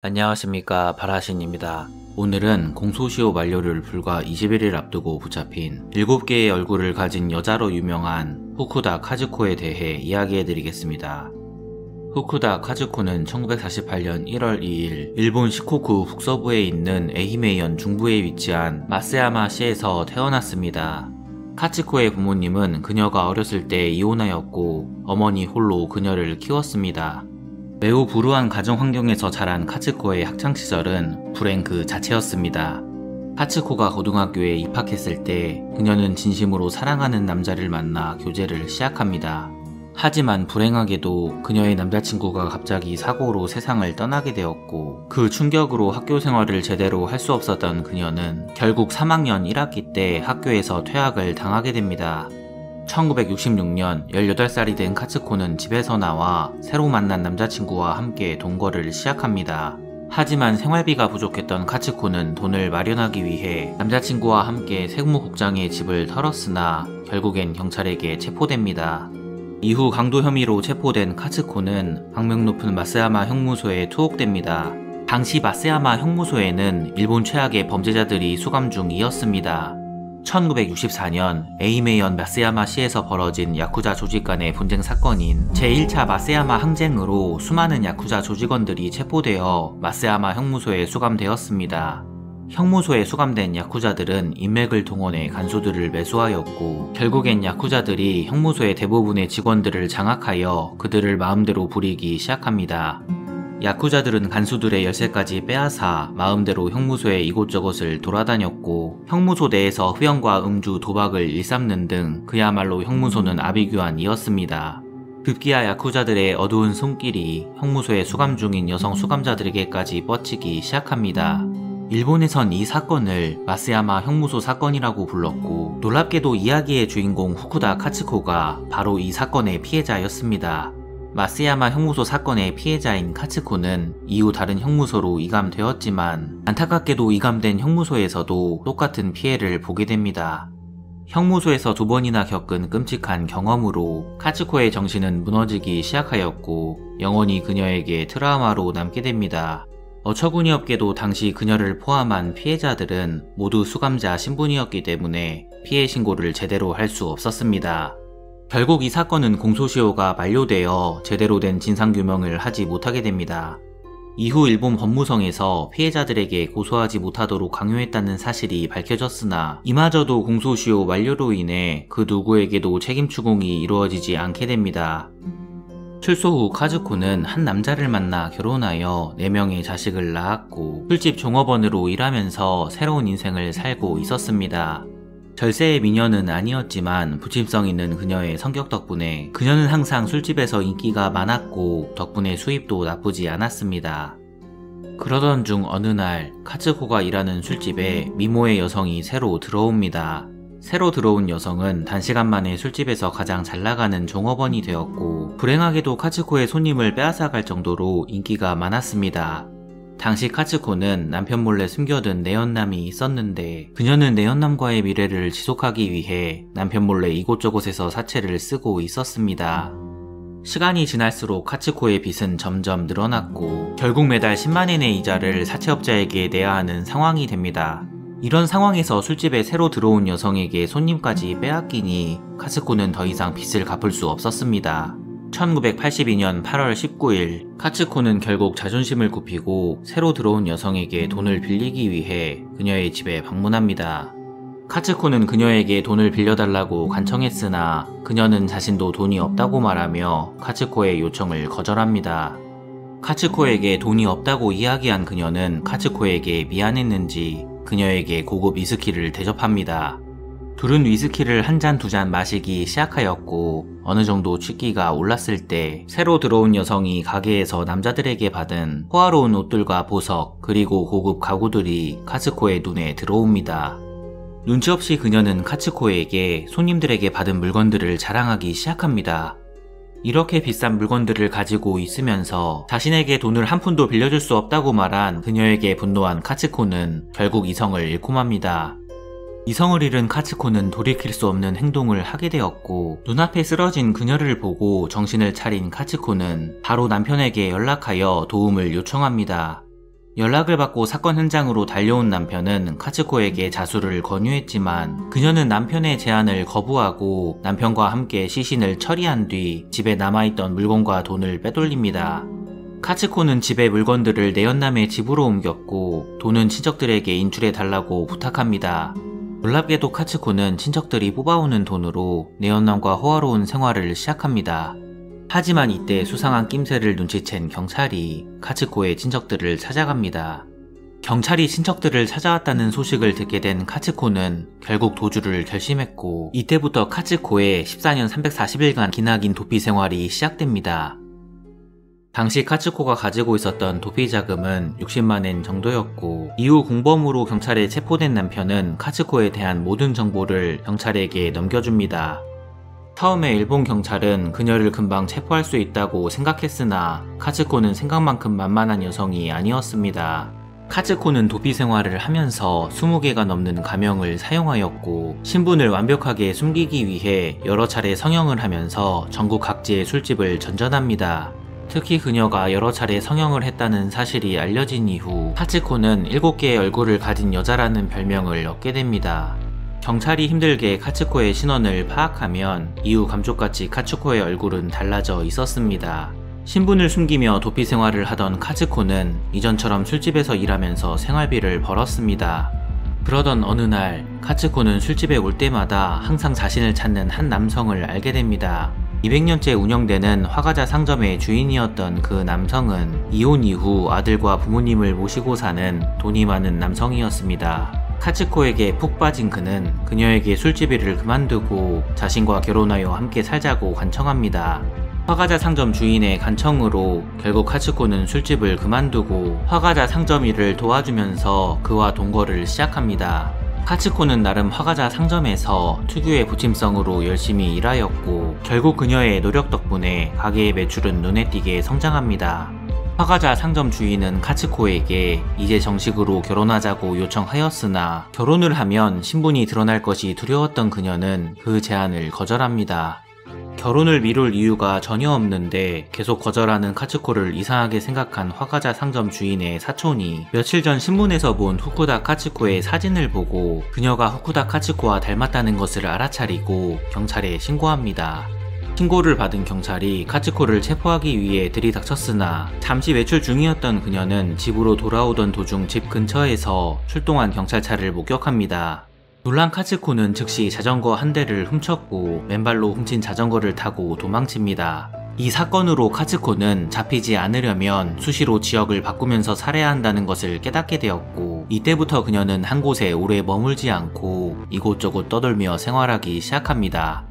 안녕하십니까, 바라신입니다. 오늘은 공소시효 만료를 불과 21일 앞두고 붙잡힌 7개의 얼굴을 가진 여자로 유명한 후쿠다 카즈코에 대해 이야기해드리겠습니다. 후쿠다 카즈코는 1948년 1월 2일 일본 시코쿠 북서부에 있는 에히메현 중부에 위치한 마쓰야마시에서 태어났습니다. 카츠코의 부모님은 그녀가 어렸을 때 이혼하였고 어머니 홀로 그녀를 키웠습니다. 매우 불우한 가정 환경에서 자란 카츠코의 학창시절은 불행 그 자체였습니다. 카츠코가 고등학교에 입학했을 때 그녀는 진심으로 사랑하는 남자를 만나 교제를 시작합니다. 하지만 불행하게도 그녀의 남자친구가 갑자기 사고로 세상을 떠나게 되었고, 그 충격으로 학교 생활을 제대로 할 수 없었던 그녀는 결국 3학년 1학기 때 학교에서 퇴학을 당하게 됩니다. 1966년 18살이 된 카츠코는 집에서 나와 새로 만난 남자친구와 함께 동거를 시작합니다. 하지만 생활비가 부족했던 카츠코는 돈을 마련하기 위해 남자친구와 함께 세무국장의 집을 털었으나 결국엔 경찰에게 체포됩니다. 이후 강도 혐의로 체포된 카츠코는 악명 높은 마쓰야마 형무소에 투옥됩니다. 당시 마쓰야마 형무소에는 일본 최악의 범죄자들이 수감 중이었습니다. 1964년 에이메현 마쓰야마시에서 벌어진 야쿠자 조직 간의 분쟁 사건인 제1차 마쓰야마 항쟁으로 수많은 야쿠자 조직원들이 체포되어 마쓰야마 형무소에 수감되었습니다. 형무소에 수감된 야쿠자들은 인맥을 동원해 간수들을 매수하였고, 결국엔 야쿠자들이 형무소의 대부분의 직원들을 장악하여 그들을 마음대로 부리기 시작합니다. 야쿠자들은 간수들의 열쇠까지 빼앗아 마음대로 형무소의 이곳저곳을 돌아다녔고, 형무소 내에서 흡연과 음주, 도박을 일삼는 등 그야말로 형무소는 아비규환이었습니다. 급기야 야쿠자들의 어두운 손길이 형무소에 수감 중인 여성 수감자들에게까지 뻗치기 시작합니다. 일본에선 이 사건을 마쓰야마 형무소 사건이라고 불렀고, 놀랍게도 이야기의 주인공 후쿠다 카츠코가 바로 이 사건의 피해자였습니다. 마쓰야마 형무소 사건의 피해자인 카츠코는 이후 다른 형무소로 이감되었지만, 안타깝게도 이감된 형무소에서도 똑같은 피해를 보게 됩니다. 형무소에서 2번이나 겪은 끔찍한 경험으로 카츠코의 정신은 무너지기 시작하였고, 영원히 그녀에게 트라우마로 남게 됩니다. 어처구니 없게도 당시 그녀를 포함한 피해자들은 모두 수감자 신분이었기 때문에 피해 신고를 제대로 할 수 없었습니다. 결국 이 사건은 공소시효가 만료되어 제대로 된 진상규명을 하지 못하게 됩니다. 이후 일본 법무성에서 피해자들에게 고소하지 못하도록 강요했다는 사실이 밝혀졌으나, 이마저도 공소시효 만료로 인해 그 누구에게도 책임 추궁이 이루어지지 않게 됩니다. 출소 후 카즈코는 한 남자를 만나 결혼하여 4명의 자식을 낳았고, 술집 종업원으로 일하면서 새로운 인생을 살고 있었습니다. 절세의 미녀는 아니었지만 부침성 있는 그녀의 성격 덕분에 그녀는 항상 술집에서 인기가 많았고, 덕분에 수입도 나쁘지 않았습니다. 그러던 중 어느 날 카츠코가 일하는 술집에 미모의 여성이 새로 들어옵니다. 새로 들어온 여성은 단시간 만에 술집에서 가장 잘나가는 종업원이 되었고, 불행하게도 카츠코의 손님을 빼앗아갈 정도로 인기가 많았습니다. 당시 카츠코는 남편 몰래 숨겨둔 내연남이 있었는데, 그녀는 내연남과의 미래를 지속하기 위해 남편 몰래 이곳저곳에서 사채를 쓰고 있었습니다. 시간이 지날수록 카츠코의 빚은 점점 늘어났고, 결국 매달 10만엔의 이자를 사채업자에게 내야 하는 상황이 됩니다. 이런 상황에서 술집에 새로 들어온 여성에게 손님까지 빼앗기니 카츠코는 더 이상 빚을 갚을 수 없었습니다. 1982년 8월 19일 카츠코는 결국 자존심을 굽히고 새로 들어온 여성에게 돈을 빌리기 위해 그녀의 집에 방문합니다. 카츠코는 그녀에게 돈을 빌려달라고 간청했으나 그녀는 자신도 돈이 없다고 말하며 카츠코의 요청을 거절합니다. 카츠코에게 돈이 없다고 이야기한 그녀는 카츠코에게 미안했는지 그녀에게 고급 위스키를 대접합니다. 둘은 위스키를 한 잔, 2잔 마시기 시작하였고, 어느 정도 취기가 올랐을 때 새로 들어온 여성이 가게에서 남자들에게 받은 호화로운 옷들과 보석, 그리고 고급 가구들이 카츠코의 눈에 들어옵니다. 눈치 없이 그녀는 카츠코에게 손님들에게 받은 물건들을 자랑하기 시작합니다. 이렇게 비싼 물건들을 가지고 있으면서 자신에게 돈을 한 푼도 빌려줄 수 없다고 말한 그녀에게 분노한 카츠코는 결국 이성을 잃고 맙니다. 이성을 잃은 카츠코는 돌이킬 수 없는 행동을 하게 되었고, 눈앞에 쓰러진 그녀를 보고 정신을 차린 카츠코는 바로 남편에게 연락하여 도움을 요청합니다. 연락을 받고 사건 현장으로 달려온 남편은 카츠코에게 자수를 권유했지만 그녀는 남편의 제안을 거부하고 남편과 함께 시신을 처리한 뒤 집에 남아있던 물건과 돈을 빼돌립니다. 카츠코는 집의 물건들을 내연남의 집으로 옮겼고 돈은 친척들에게 인출해달라고 부탁합니다. 놀랍게도 카츠코는 친척들이 뽑아오는 돈으로 내연남과 호화로운 생활을 시작합니다. 하지만 이때 수상한 낌새를 눈치챈 경찰이 카츠코의 친척들을 찾아갑니다. 경찰이 친척들을 찾아왔다는 소식을 듣게 된 카츠코는 결국 도주를 결심했고 이때부터 카츠코의 14년 340일간 기나긴 도피 생활이 시작됩니다. 당시 카츠코가 가지고 있었던 도피 자금은 60만엔 정도였고 이후 공범으로 경찰에 체포된 남편은 카츠코에 대한 모든 정보를 경찰에게 넘겨줍니다. 처음에 일본 경찰은 그녀를 금방 체포할 수 있다고 생각했으나 카츠코는 생각만큼 만만한 여성이 아니었습니다. 카츠코는 도피 생활을 하면서 20개가 넘는 가명을 사용하였고 신분을 완벽하게 숨기기 위해 여러 차례 성형을 하면서 전국 각지의 술집을 전전합니다. 특히 그녀가 여러 차례 성형을 했다는 사실이 알려진 이후 카츠코는 7개의 얼굴을 가진 여자라는 별명을 얻게 됩니다. 경찰이 힘들게 카츠코의 신원을 파악하면 이후 감쪽같이 카츠코의 얼굴은 달라져 있었습니다. 신분을 숨기며 도피 생활을 하던 카츠코는 이전처럼 술집에서 일하면서 생활비를 벌었습니다. 그러던 어느 날 카츠코는 술집에 올 때마다 항상 자신을 찾는 한 남성을 알게 됩니다. 200년째 운영되는 화과자 상점의 주인이었던 그 남성은 이혼 이후 아들과 부모님을 모시고 사는 돈이 많은 남성이었습니다. 카츠코에게 푹 빠진 그는 그녀에게 술집 일을 그만두고 자신과 결혼하여 함께 살자고 간청합니다. 화과자 상점 주인의 간청으로 결국 카츠코는 술집을 그만두고 화과자 상점 일을 도와주면서 그와 동거를 시작합니다. 카츠코는 나름 화과자 상점에서 특유의 부침성으로 열심히 일하였고 결국 그녀의 노력 덕분에 가게의 매출은 눈에 띄게 성장합니다. 화과자 상점 주인은 카츠코에게 이제 정식으로 결혼하자고 요청하였으나 결혼을 하면 신분이 드러날 것이 두려웠던 그녀는 그 제안을 거절합니다. 결혼을 미룰 이유가 전혀 없는데 계속 거절하는 카츠코를 이상하게 생각한 화과자 상점 주인의 사촌이 며칠 전 신문에서 본 후쿠다 카츠코의 사진을 보고 그녀가 후쿠다 카츠코와 닮았다는 것을 알아차리고 경찰에 신고합니다. 신고를 받은 경찰이 카츠코를 체포하기 위해 들이닥쳤으나 잠시 외출 중이었던 그녀는 집으로 돌아오던 도중 집 근처에서 출동한 경찰차를 목격합니다. 놀란 카츠코는 즉시 자전거 한 대를 훔쳤고 맨발로 훔친 자전거를 타고 도망칩니다. 이 사건으로 카츠코는 잡히지 않으려면 수시로 지역을 바꾸면서 살해야 한다는 것을 깨닫게 되었고 이때부터 그녀는 한 곳에 오래 머물지 않고 이곳저곳 떠돌며 생활하기 시작합니다.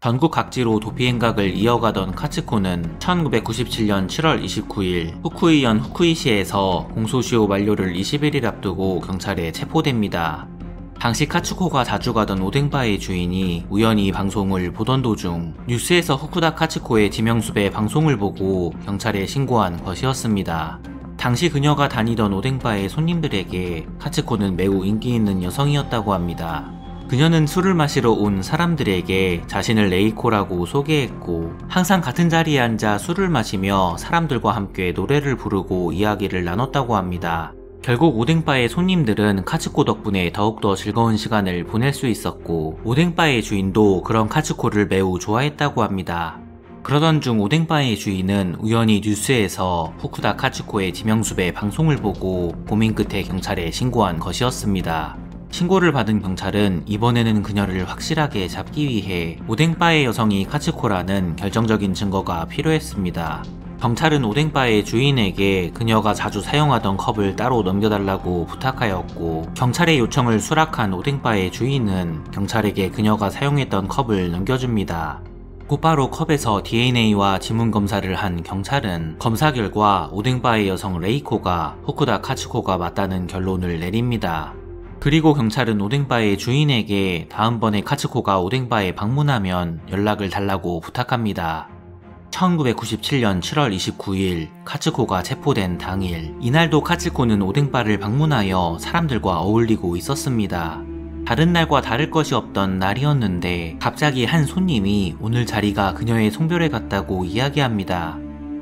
전국 각지로 도피 행각을 이어가던 카츠코는 1997년 7월 29일 후쿠이현 후쿠이시에서 공소시효 만료를 21일 앞두고 경찰에 체포됩니다. 당시 카츠코가 자주 가던 오뎅바의 주인이 우연히 방송을 보던 도중 뉴스에서 후쿠다 카츠코의 지명수배 방송을 보고 경찰에 신고한 것이었습니다. 당시 그녀가 다니던 오뎅바의 손님들에게 카츠코는 매우 인기 있는 여성이었다고 합니다. 그녀는 술을 마시러 온 사람들에게 자신을 레이코라고 소개했고 항상 같은 자리에 앉아 술을 마시며 사람들과 함께 노래를 부르고 이야기를 나눴다고 합니다. 결국 오뎅바의 손님들은 카츠코 덕분에 더욱더 즐거운 시간을 보낼 수 있었고 오뎅바의 주인도 그런 카츠코를 매우 좋아했다고 합니다. 그러던 중 오뎅바의 주인은 우연히 뉴스에서 후쿠다 카츠코의 지명수배 방송을 보고 고민 끝에 경찰에 신고한 것이었습니다. 신고를 받은 경찰은 이번에는 그녀를 확실하게 잡기 위해 오뎅바의 여성이 카츠코라는 결정적인 증거가 필요했습니다. 경찰은 오뎅바의 주인에게 그녀가 자주 사용하던 컵을 따로 넘겨달라고 부탁하였고 경찰의 요청을 수락한 오뎅바의 주인은 경찰에게 그녀가 사용했던 컵을 넘겨줍니다. 곧바로 컵에서 DNA와 지문 검사를 한 경찰은 검사 결과 오뎅바의 여성 레이코가 후쿠다 카츠코가 맞다는 결론을 내립니다. 그리고 경찰은 오뎅바의 주인에게 다음번에 카츠코가 오뎅바에 방문하면 연락을 달라고 부탁합니다. 1997년 7월 29일 카츠코가 체포된 당일 이날도 카츠코는 오뎅바를 방문하여 사람들과 어울리고 있었습니다. 다른 날과 다를 것이 없던 날이었는데 갑자기 한 손님이 오늘 자리가 그녀의 송별회 같다고 이야기합니다.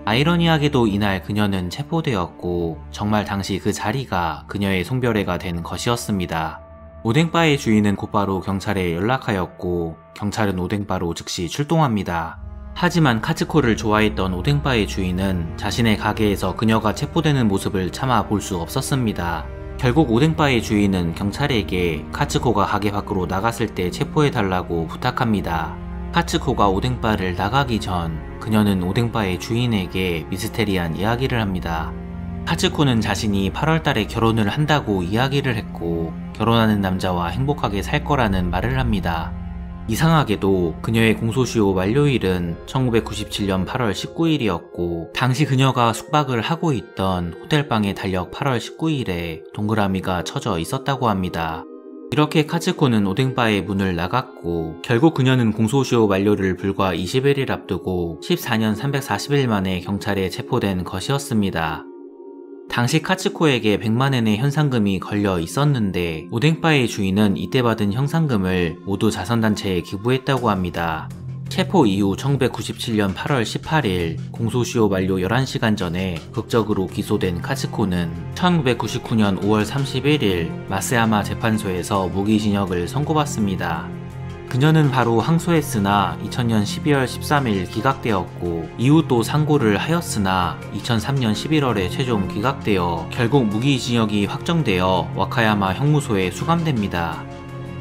아이러니하게도 이날 그녀는 체포되었고 정말 당시 그 자리가 그녀의 송별회가 된 것이었습니다. 오뎅바의 주인은 곧바로 경찰에 연락하였고 경찰은 오뎅바로 즉시 출동합니다. 하지만 카츠코를 좋아했던 오뎅바의 주인은 자신의 가게에서 그녀가 체포되는 모습을 참아 볼 수 없었습니다. 결국 오뎅바의 주인은 경찰에게 카츠코가 가게 밖으로 나갔을 때 체포해달라고 부탁합니다. 카츠코가 오뎅바를 나가기 전 그녀는 오뎅바의 주인에게 미스테리한 이야기를 합니다. 카츠코는 자신이 8월달에 결혼을 한다고 이야기를 했고 결혼하는 남자와 행복하게 살 거라는 말을 합니다. 이상하게도 그녀의 공소시효 만료일은 1997년 8월 19일이었고 당시 그녀가 숙박을 하고 있던 호텔방의 달력 8월 19일에 동그라미가 쳐져 있었다고 합니다. 이렇게 카츠코는 오뎅바의 문을 나갔고 결국 그녀는 공소시효 만료를 불과 21일 앞두고 14년 340일 만에 경찰에 체포된 것이었습니다. 당시 카츠코에게 100만엔의 현상금이 걸려 있었는데 오뎅바의 주인은 이때 받은 현상금을 모두 자선단체에 기부했다고 합니다. 체포 이후 1997년 8월 18일 공소시효 만료 11시간 전에 극적으로 기소된 카츠코는 1999년 5월 31일 마쓰야마 재판소에서 무기징역을 선고받습니다. 그녀는 바로 항소했으나 2000년 12월 13일 기각되었고 이후 또 상고를 하였으나 2003년 11월에 최종 기각되어 결국 무기징역이 확정되어 와카야마 형무소에 수감됩니다.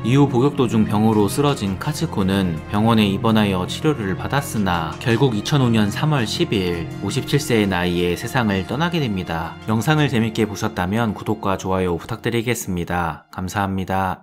이후 복역 도중 병으로 쓰러진 카츠코는 병원에 입원하여 치료를 받았으나 결국 2005년 3월 10일 57세의 나이에 세상을 떠나게 됩니다. 영상을 재밌게 보셨다면 구독과 좋아요 부탁드리겠습니다. 감사합니다.